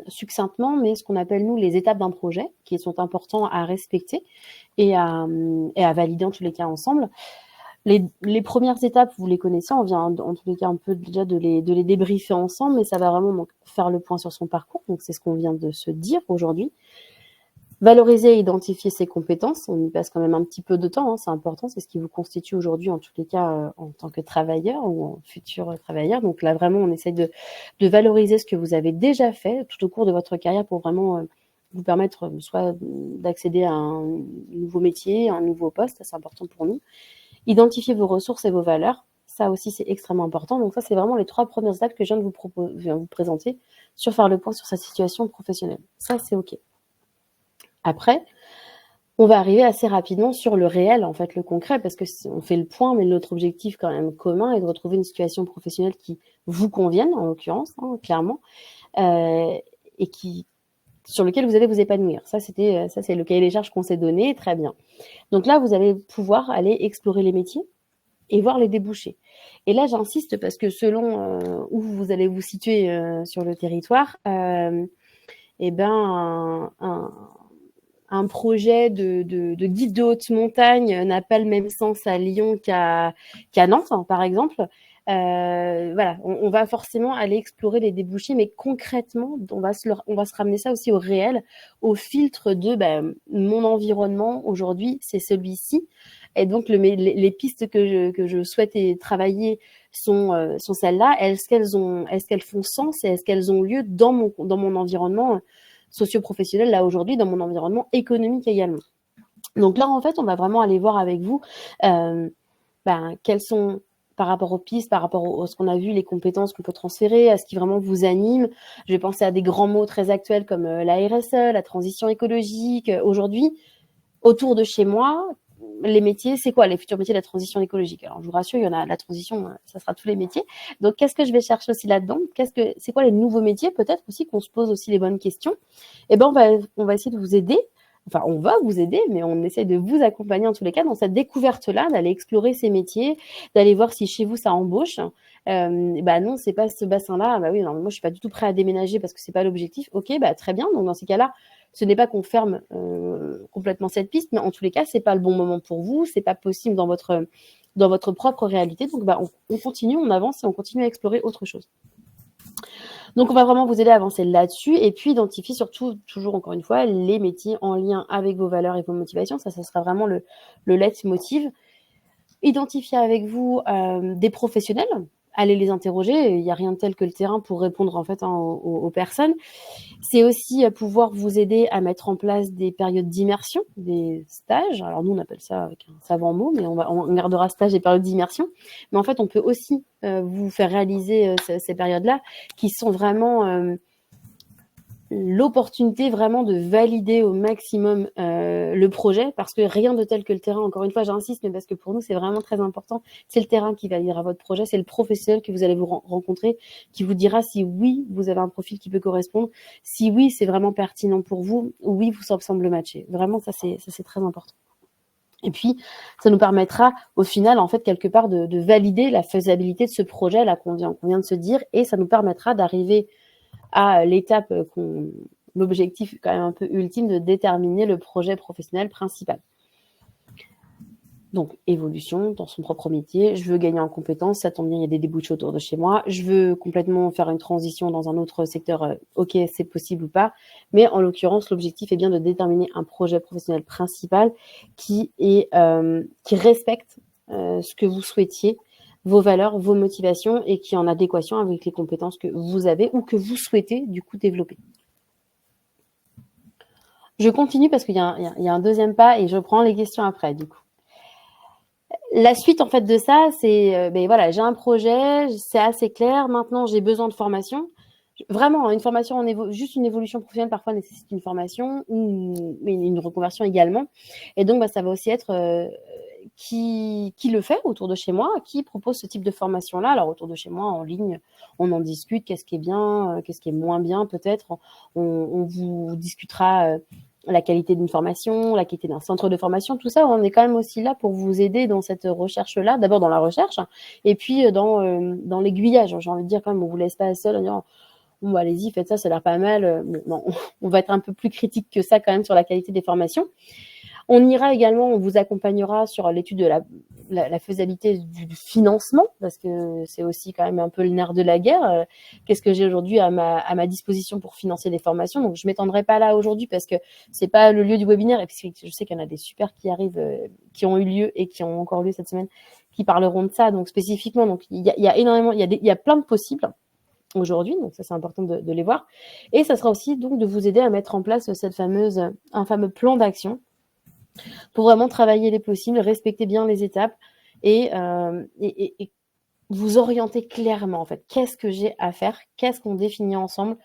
succinctement, mais ce qu'on appelle, nous, les étapes d'un projet, qui sont importants à respecter et à valider en tous les cas ensemble. Les premières étapes, vous les connaissez, on vient en tous les cas un peu déjà de les débriefer ensemble, mais ça va vraiment faire le point sur son parcours. Donc, c'est ce qu'on vient de se dire aujourd'hui. Valoriser et identifier ses compétences, on y passe quand même un petit peu de temps, c'est important, c'est ce qui vous constitue aujourd'hui en tous les cas en tant que travailleur ou en futur travailleur. Donc là vraiment on essaie de valoriser ce que vous avez déjà fait tout au cours de votre carrière pour vraiment vous permettre soit d'accéder à un nouveau métier, un nouveau poste, c'est important pour nous. Identifier vos ressources et vos valeurs, ça aussi c'est extrêmement important. Donc ça c'est vraiment les 3 premières étapes que je viens de vous présenter sur faire le point sur sa situation professionnelle. Ça c'est ok. Après, on va arriver assez rapidement sur le réel, en fait, le concret, parce que on fait le point, mais notre objectif quand même commun est de retrouver une situation professionnelle qui vous convienne, en l'occurrence, clairement, et sur lequel vous allez vous épanouir. Ça, c'est le cahier des charges qu'on s'est donné, très bien. Donc là, vous allez pouvoir aller explorer les métiers et voir les débouchés. Et là, j'insiste parce que selon où vous allez vous situer sur le territoire, un projet de guide de haute montagne n'a pas le même sens à Lyon qu'à Nantes, par exemple. Voilà, on va forcément aller explorer les débouchés, mais concrètement, on va se ramener ça aussi au réel, au filtre de mon environnement aujourd'hui, c'est celui-ci. Et donc, les pistes que je souhaite travailler sont celles-là. Est-ce qu'elles font sens et est-ce qu'elles ont lieu dans mon environnement socio-professionnel, là aujourd'hui, dans mon environnement économique également. Donc là, en fait, on va vraiment aller voir avec vous quelles sont, par rapport aux pistes, par rapport à ce qu'on a vu, les compétences qu'on peut transférer, à ce qui vraiment vous anime. Je vais penser à des grands mots très actuels comme la RSE, la transition écologique. Aujourd'hui, autour de chez moi, les métiers, c'est quoi les futurs métiers de la transition écologique? Alors, je vous rassure, il y en a la transition, ça sera tous les métiers. Donc, qu'est-ce que je vais chercher aussi là-dedans? C'est quoi les nouveaux métiers? Peut-être aussi qu'on se pose aussi les bonnes questions. Eh ben, on va essayer de vous aider. Enfin, on va vous aider, mais on essaie de vous accompagner en tous les cas dans cette découverte-là, d'aller explorer ces métiers, d'aller voir si chez vous ça embauche. Non, c'est pas ce bassin-là. Bah oui, non, moi je suis pas du tout prêt à déménager parce que c'est pas l'objectif. Ok, très bien. Donc dans ces cas-là, ce n'est pas qu'on ferme complètement cette piste, mais en tous les cas, c'est pas le bon moment pour vous, c'est pas possible dans votre propre réalité. Donc on continue, on avance et on continue à explorer autre chose. Donc, on va vraiment vous aider à avancer là-dessus et puis identifier surtout, toujours encore une fois, les métiers en lien avec vos valeurs et vos motivations. Ça sera vraiment le leitmotiv. Identifier avec vous des professionnels, allez les interroger. Il n'y a rien de tel que le terrain pour répondre en fait aux personnes. C'est aussi pouvoir vous aider à mettre en place des périodes d'immersion, des stages. Alors nous, on appelle ça avec un savant mot, mais on gardera stage et périodes d'immersion. Mais en fait, on peut aussi vous faire réaliser ces périodes-là qui sont vraiment l'opportunité vraiment de valider au maximum le projet, parce que rien de tel que le terrain, encore une fois j'insiste, mais parce que pour nous c'est vraiment très important, c'est le terrain qui validera votre projet, c'est le professionnel que vous allez vous rencontrer qui vous dira si oui vous avez un profil qui peut correspondre, si oui c'est vraiment pertinent pour vous, ou oui vous semble matcher. Vraiment ça c'est très important. Et puis, ça nous permettra, au final, en fait, quelque part, de valider la faisabilité de ce projet là qu'on vient de se dire, et ça nous permettra d'arriver à l'étape l'objectif quand même un peu ultime de déterminer le projet professionnel principal. Donc, évolution dans son propre métier. Je veux gagner en compétences, ça tombe bien, il y a des débouchés autour de chez moi. Je veux complètement faire une transition dans un autre secteur. Ok, c'est possible ou pas. Mais en l'occurrence, l'objectif est bien de déterminer un projet professionnel principal qui respecte ce que vous souhaitiez, vos valeurs, vos motivations et qui est en adéquation avec les compétences que vous avez ou que vous souhaitez du coup développer. Je continue parce qu'il y a un deuxième pas et je reprends les questions après du coup. La suite en fait de ça, c'est voilà, j'ai un projet, c'est assez clair. Maintenant, j'ai besoin de formation. Vraiment, une formation juste une évolution professionnelle parfois nécessite une formation, mais une reconversion également. Et donc, ça va aussi être qui le fait autour de chez moi, qui propose ce type de formation-là. Alors, autour de chez moi, en ligne, on en discute, qu'est-ce qui est bien, qu'est-ce qui est moins bien peut-être. On vous discutera la qualité d'une formation, la qualité d'un centre de formation, tout ça, on est quand même aussi là pour vous aider dans cette recherche-là, d'abord dans la recherche, et puis dans l'aiguillage. J'ai envie de dire quand même, on vous laisse pas seul en disant bon, allez-y, faites ça, ça a l'air pas mal. Non, on va être un peu plus critique que ça quand même sur la qualité des formations. On ira également, on vous accompagnera sur l'étude de la faisabilité du financement, parce que c'est aussi quand même un peu le nerf de la guerre. Qu'est-ce que j'ai aujourd'hui à ma disposition pour financer les formations? Donc, je m'étendrai pas là aujourd'hui parce que c'est pas le lieu du webinaire. Et puis, je sais qu'il y en a des super qui arrivent, qui ont eu lieu et qui ont encore lieu cette semaine, qui parleront de ça. Donc, spécifiquement, donc il y a énormément, il y a plein de possibles aujourd'hui, donc ça c'est important de les voir. Et ça sera aussi donc de vous aider à mettre en place un fameux plan d'action pour vraiment travailler les possibles, respecter bien les étapes et vous orienter clairement en fait. Qu'est-ce que j'ai à faire? Qu'est-ce qu'on définit ensemble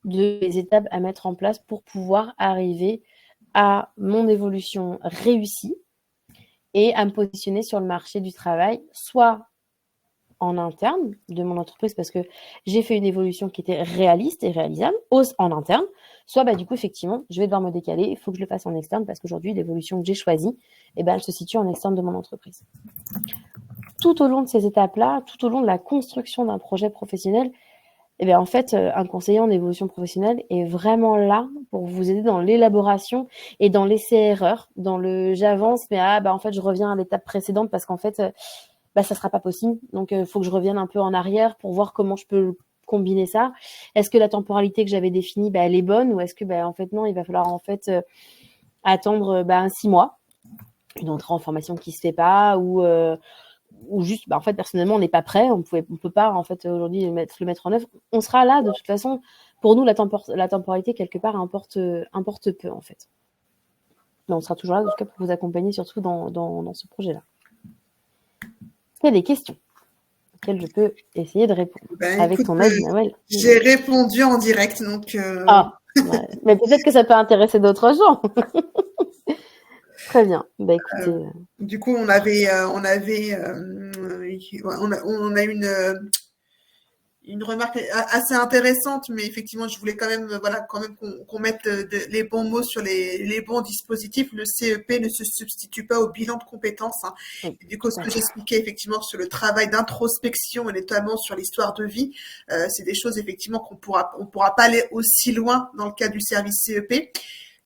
de les étapes à mettre en place pour pouvoir arriver à mon évolution réussie et à me positionner sur le marché du travail, soit en interne de mon entreprise parce que j'ai fait une évolution qui était réaliste et réalisable en interne, soit du coup effectivement je vais devoir me décaler, il faut que je le fasse en externe parce qu'aujourd'hui l'évolution que j'ai choisie, elle se situe en externe de mon entreprise. Tout au long de ces étapes-là, tout au long de la construction d'un projet professionnel, en fait un conseiller en évolution professionnelle est vraiment là pour vous aider dans l'élaboration et dans l'essai-erreur, dans le j'avance mais en fait je reviens à l'étape précédente parce qu'en fait ça sera pas possible. Donc, il faut que je revienne un peu en arrière pour voir comment je peux combiner ça. Est-ce que la temporalité que j'avais définie, elle est bonne ou est-ce que, en fait, non, il va falloir en fait attendre 6 mois, une entrée en formation qui se fait pas ou juste, en fait, personnellement, on n'est pas prêt. On peut pas en fait aujourd'hui le mettre en œuvre. On sera là de toute façon. Pour nous, la temporalité quelque part importe peu en fait. Mais on sera toujours là, en tout cas, pour vous accompagner surtout dans ce projet-là. Il y a des questions auxquelles je peux essayer de répondre avec ton aide, Nawel. J'ai répondu en direct, donc. Ouais. Mais peut-être que ça peut intéresser d'autres gens. Très bien. Écoutez. Du coup, on a une remarque assez intéressante, mais effectivement, je voulais quand même qu'on mette les bons mots sur les bons dispositifs. Le CEP ne se substitue pas au bilan de compétences. Oui, et du coup, ce que j'expliquais effectivement sur le travail d'introspection et notamment sur l'histoire de vie, c'est des choses effectivement qu'on pourra pas aller aussi loin dans le cas du service CEP.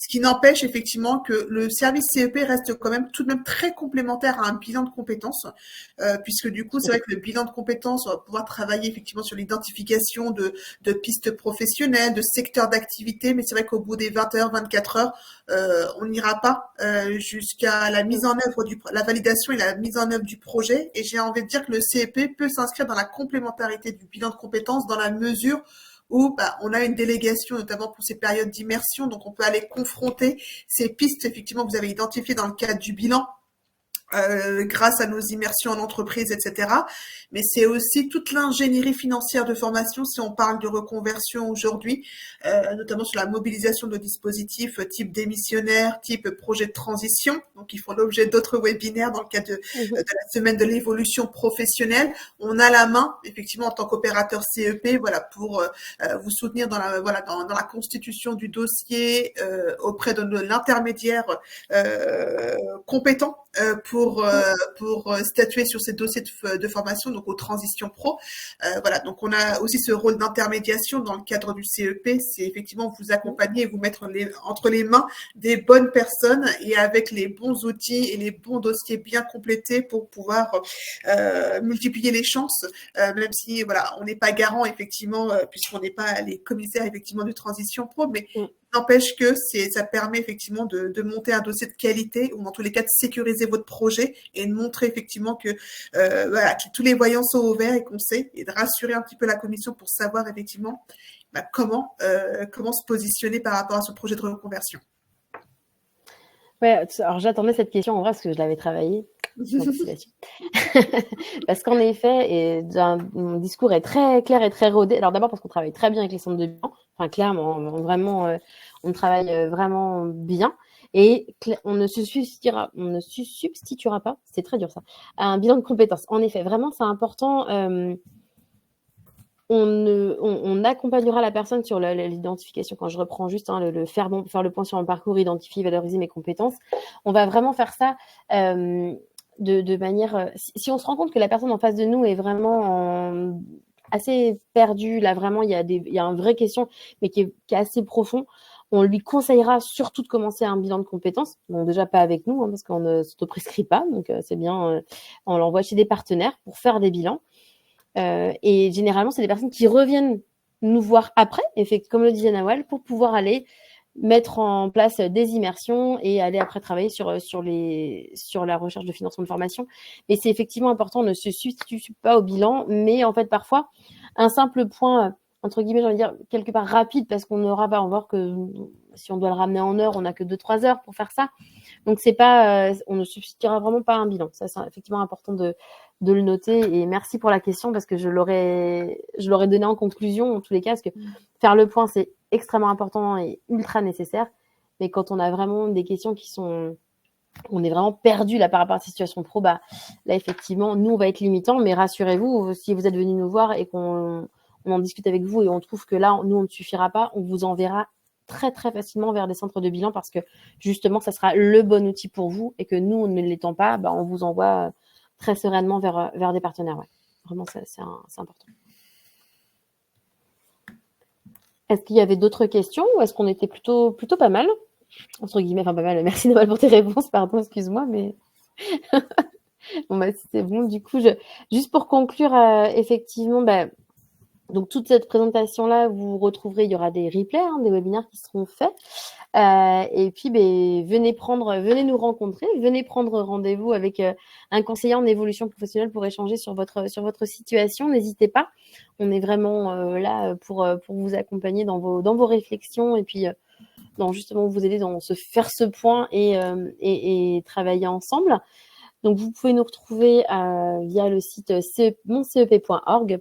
Ce qui n'empêche effectivement que le service CEP reste quand même tout de même très complémentaire à un bilan de compétences, puisque du coup, c'est vrai que le bilan de compétences, on va pouvoir travailler effectivement sur l'identification de pistes professionnelles, de secteurs d'activité, mais c'est vrai qu'au bout des 20 heures, 24 heures, on n'ira pas jusqu'à la mise en œuvre la validation et la mise en œuvre du projet. Et j'ai envie de dire que le CEP peut s'inscrire dans la complémentarité du bilan de compétences dans la mesure où on a une délégation, notamment pour ces périodes d'immersion, donc on peut aller confronter ces pistes effectivement que vous avez identifiées dans le cadre du bilan grâce à nos immersions en entreprise, etc. Mais c'est aussi toute l'ingénierie financière de formation, si on parle de reconversion aujourd'hui, notamment sur la mobilisation de dispositifs type démissionnaire, type projet de transition. Donc, ils font l'objet d'autres webinaires dans le cadre de la semaine de l'évolution professionnelle. On a la main, effectivement, en tant qu'opérateur CEP, voilà, pour vous soutenir dans la constitution du dossier auprès de l'intermédiaire compétent pour statuer sur ces dossiers de formation, donc aux transitions pro. Voilà, donc on a aussi ce rôle d'intermédiation dans le cadre du CEP, c'est effectivement vous accompagner et vous mettre entre les mains des bonnes personnes et avec les bons outils et les bons dossiers bien complétés pour pouvoir multiplier les chances, même si voilà, on n'est pas garant effectivement, puisqu'on n'est pas les commissaires effectivement de transition pro, mais n'empêche que ça permet effectivement de monter un dossier de qualité ou dans tous les cas de sécuriser votre projet et de montrer effectivement que que tous les voyants sont au vert et qu'on sait, et de rassurer un petit peu la commission pour savoir effectivement comment se positionner par rapport à ce projet de reconversion. Ouais, alors j'attendais cette question en vrai parce que je l'avais travaillée. Parce qu'en effet, mon discours est très clair et très rodé. Alors d'abord parce qu'on travaille très bien avec les centres de bilan. Enfin, clairement, vraiment, on travaille vraiment bien. Et on ne se substituera pas, c'est très dur ça, à un bilan de compétences. En effet, vraiment, c'est important. On accompagnera la personne sur l'identification. Quand je reprends juste faire le point sur mon parcours, identifier, valoriser mes compétences, on va vraiment faire ça de manière. Si on se rend compte que la personne en face de nous est vraiment assez perdue, là vraiment il y a une vraie question, mais qui est assez profond, on lui conseillera surtout de commencer un bilan de compétences. Bon, déjà pas avec nous, parce qu'on ne s'auto-prescrit pas, donc c'est bien. On l'envoie chez des partenaires pour faire des bilans. Et généralement, c'est des personnes qui reviennent nous voir après, comme le disait Nawal, pour pouvoir aller mettre en place des immersions et aller après travailler sur la recherche de financement de formation. Mais c'est effectivement important, on ne se substitue pas au bilan, mais en fait, parfois, un simple point, entre guillemets, j'ai envie de dire, quelque part rapide, parce qu'on n'aura pas, on va voir que si on doit le ramener en heure, on n'a que 2-3 heures pour faire ça. Donc, c'est pas, on ne substituera vraiment pas à un bilan. Ça, c'est effectivement important de le noter. Et merci pour la question, parce que je l'aurais donné en conclusion, en tous les cas, parce que faire le point, c'est extrêmement important et ultra nécessaire. Mais quand on a vraiment des questions on est vraiment perdu là par rapport à la situation pro, là, effectivement, nous, on va être limitant, mais rassurez-vous, si vous êtes venu nous voir et qu'on en discute avec vous et on trouve que là, nous, on ne suffira pas, on vous enverra très, très facilement vers des centres de bilan parce que, justement, ça sera le bon outil pour vous et que nous, on ne l'étant pas, on vous envoie très sereinement vers des partenaires. Ouais. Vraiment, c'est important. Est-ce qu'il y avait d'autres questions ou est-ce qu'on était plutôt pas mal? Entre guillemets, enfin pas mal. Merci Nawal pour tes réponses, pardon, excuse-moi, mais bon, si c'est bon, du coup, juste pour conclure, effectivement, donc toute cette présentation-là, vous retrouverez, il y aura des replays, des webinaires qui seront faits. Et puis, venez nous rencontrer, venez prendre rendez-vous avec un conseiller en évolution professionnelle pour échanger sur votre situation. N'hésitez pas, on est vraiment là pour vous accompagner dans vos réflexions et puis dans justement vous aider dans faire ce point et travailler ensemble. Donc, vous pouvez nous retrouver via le site moncep.org,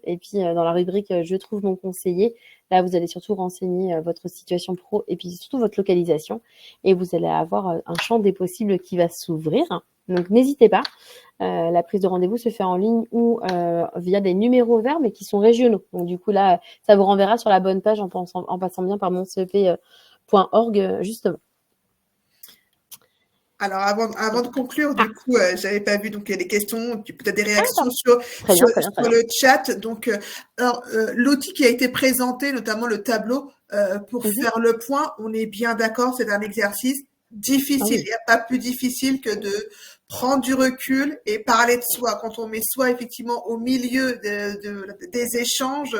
et puis dans la rubrique « Je trouve mon conseiller », là, vous allez surtout renseigner votre situation pro et puis surtout votre localisation. Et vous allez avoir un champ des possibles qui va s'ouvrir. Donc, n'hésitez pas. La prise de rendez-vous se fait en ligne ou via des numéros verts, mais qui sont régionaux. Donc, du coup, là, ça vous renverra sur la bonne page en passant bien par moncep.org, justement. Alors, avant de conclure, Ah, du coup, j'avais pas vu donc les questions, puis peut-être des ah, réactions pardon. sur, Très sur, bien, très bien, très sur bien. le chat. Donc, l'outil qui a été présenté, notamment le tableau, pour Mhm. faire le point, on est bien d'accord, c'est un exercice Ah difficile. Il oui. n'y a pas plus difficile que de prendre du recul et parler de soi. Quand on met soi effectivement au milieu des échanges,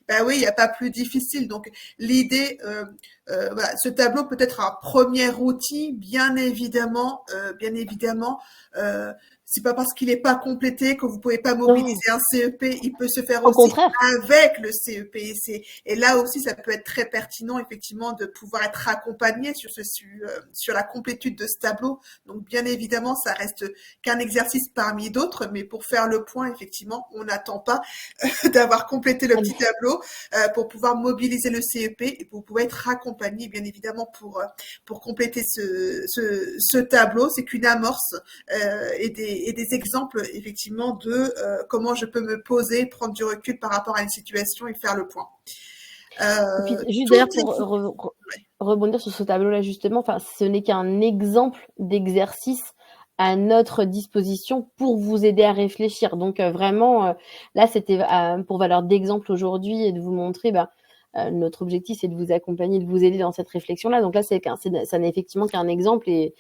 ben oui, il n'y a pas plus difficile. Donc, l'idée, voilà, ce tableau peut être un premier outil, bien évidemment. Euh, c'est pas parce qu'il n'est pas complété que vous pouvez pas Non, mobiliser un CEP. Il peut se faire au aussi contraire. avec le CEP. Et là aussi, ça peut être très pertinent, effectivement, de pouvoir être accompagné sur la complétude de ce tableau. Donc, bien évidemment, ça reste qu'un exercice parmi d'autres, mais pour faire le point, effectivement, on n'attend pas d'avoir complété le petit Allez. tableau pour pouvoir mobiliser le CEP et pour pouvoir être accompagné, bien évidemment, pour compléter ce tableau. C'est qu'une amorce et des exemples, effectivement, de comment je peux me poser, prendre du recul par rapport à une situation et faire le point. Et puis, juste Tout d'ailleurs, pour est... rebondir sur ce tableau-là, justement, enfin, ce n'est qu'un exemple d'exercice à notre disposition pour vous aider à réfléchir. Donc, vraiment, là, c'était pour valeur d'exemple aujourd'hui et de vous montrer, bah, notre objectif, c'est de vous accompagner, de vous aider dans cette réflexion-là. Donc là, ça n'est effectivement qu'un exemple et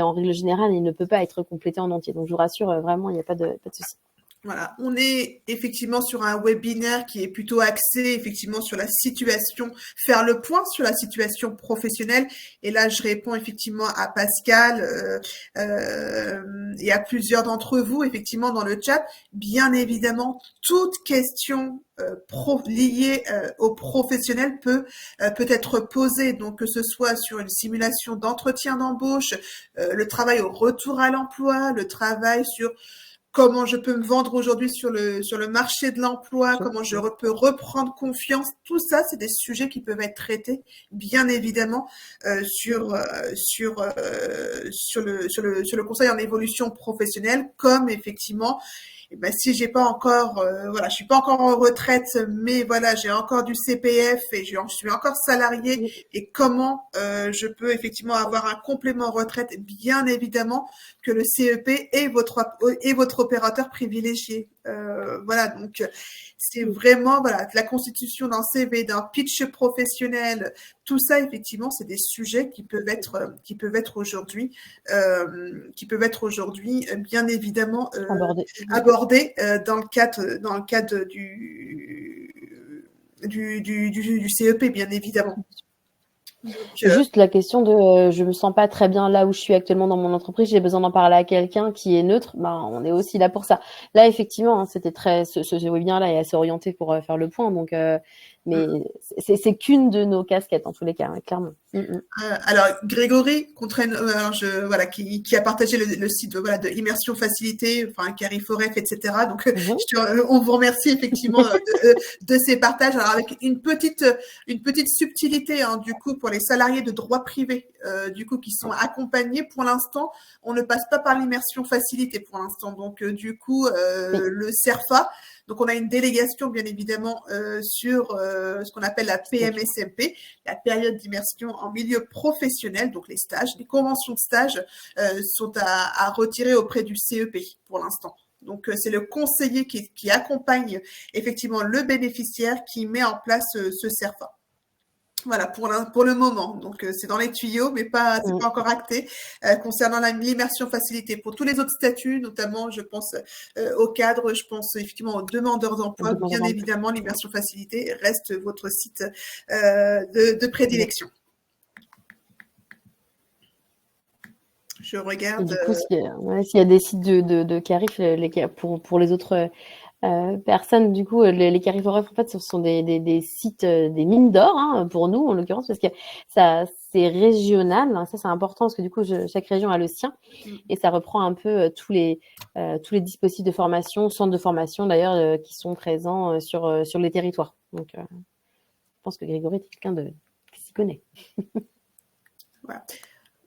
en règle générale, il ne peut pas être complété en entier. Donc, je vous rassure, vraiment, il n'y a pas de souci. Voilà, on est effectivement sur un webinaire qui est plutôt axé effectivement sur la situation, faire le point sur la situation professionnelle. Et là, je réponds effectivement à Pascal et à plusieurs d'entre vous effectivement dans le chat. Bien évidemment, toute question liée au professionnel peut être posée. Donc que ce soit sur une simulation d'entretien d'embauche, le travail au retour à l'emploi, le travail sur comment je peux me vendre aujourd'hui sur le marché de l'emploi, comment peux reprendre confiance. Tout ça, c'est des sujets qui peuvent être traités, bien évidemment, sur le conseil en évolution professionnelle, comme effectivement et ben, si j'ai pas encore, voilà, je suis pas encore en retraite, mais voilà, j'ai encore du CPF et je suis encore salarié. Et comment je peux effectivement avoir un complément retraite, bien évidemment que le CEP est votre opérateur privilégié. Voilà, donc c'est vraiment voilà la constitution d'un CV, d'un pitch professionnel, tout ça effectivement, c'est des sujets qui peuvent être aujourd'hui bien évidemment Abordé. abordés dans le cadre du CEP, bien évidemment. Donc, Juste la question de je me sens pas très bien là où je suis actuellement dans mon entreprise, j'ai besoin d'en parler à quelqu'un qui est neutre, ben on est aussi là pour ça. Là effectivement, hein, c'était très ce webinaire là est assez orienté pour faire le point donc mais c'est qu'une de nos casquettes en tous les cas, hein, clairement. alors Grégory voilà, qui a partagé le site voilà, de Immersion Facilité, enfin Cariforef, etc. Donc Mhm. on vous remercie effectivement de ces partages. Alors avec une petite subtilité hein, du coup pour les salariés de droit privé du coup qui sont accompagnés pour l'instant, on ne passe pas par l'immersion facilité pour l'instant. Donc du coup Oui. le CERFA. Donc on a une délégation bien évidemment sur ce qu'on appelle la PMSMP, la période d'immersion en milieu professionnel, donc les stages, les conventions de stage sont à retirer auprès du CEP pour l'instant. Donc c'est le conseiller qui accompagne effectivement le bénéficiaire qui met en place ce CERFA. Voilà, pour le moment. Donc, c'est dans les tuyaux, mais c'est pas encore acté. Concernant l'immersion facilitée pour tous les autres statuts, notamment, je pense aux cadres, je pense effectivement aux demandeurs d'emploi. Bien évidemment, l'immersion facilitée reste votre site de prédilection. Je Et regarde. du coup, s'il y a des sites de Carif, pour les autres personnes, du coup, les Cariforef, en fait, ce sont des sites, des mines d'or, hein, pour nous, en l'occurrence, parce que ça, c'est régional. Hein, ça, c'est important parce que du coup, chaque région a le sien et ça reprend un peu tous les dispositifs de formation, centres de formation d'ailleurs, qui sont présents sur les territoires. Donc, je pense que Grégory est quelqu'un qui s'y connaît. Voilà.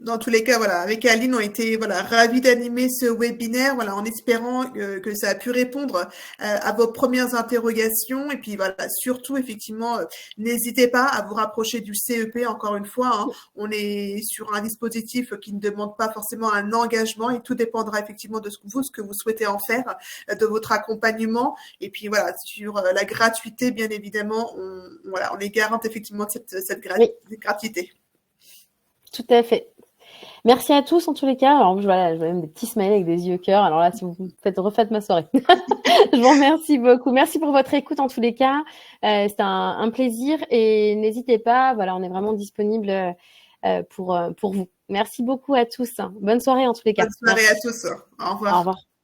Dans tous les cas, voilà, avec Aline, on était voilà, ravis d'animer ce webinaire, voilà, en espérant que ça a pu répondre à vos premières interrogations. Et puis voilà, surtout, effectivement, n'hésitez pas à vous rapprocher du CEP, encore une fois. Hein. On est sur un dispositif qui ne demande pas forcément un engagement et tout dépendra effectivement de ce que vous souhaitez en faire, de votre accompagnement. Et puis voilà, sur la gratuité, bien évidemment, on est garante effectivement de cette Oui, gratuité. tout à fait. Merci à tous en tous les cas. Alors, voilà, je vois même des petits smileys avec des yeux cœur. Alors là, si vous refaites ma soirée. Je vous remercie beaucoup. Merci pour votre écoute en tous les cas. C'était un plaisir et n'hésitez pas. Voilà, on est vraiment disponible pour vous. Merci beaucoup à tous. Bonne soirée en tous les cas. Bonne soirée à Merci. tous. Au Au revoir. revoir.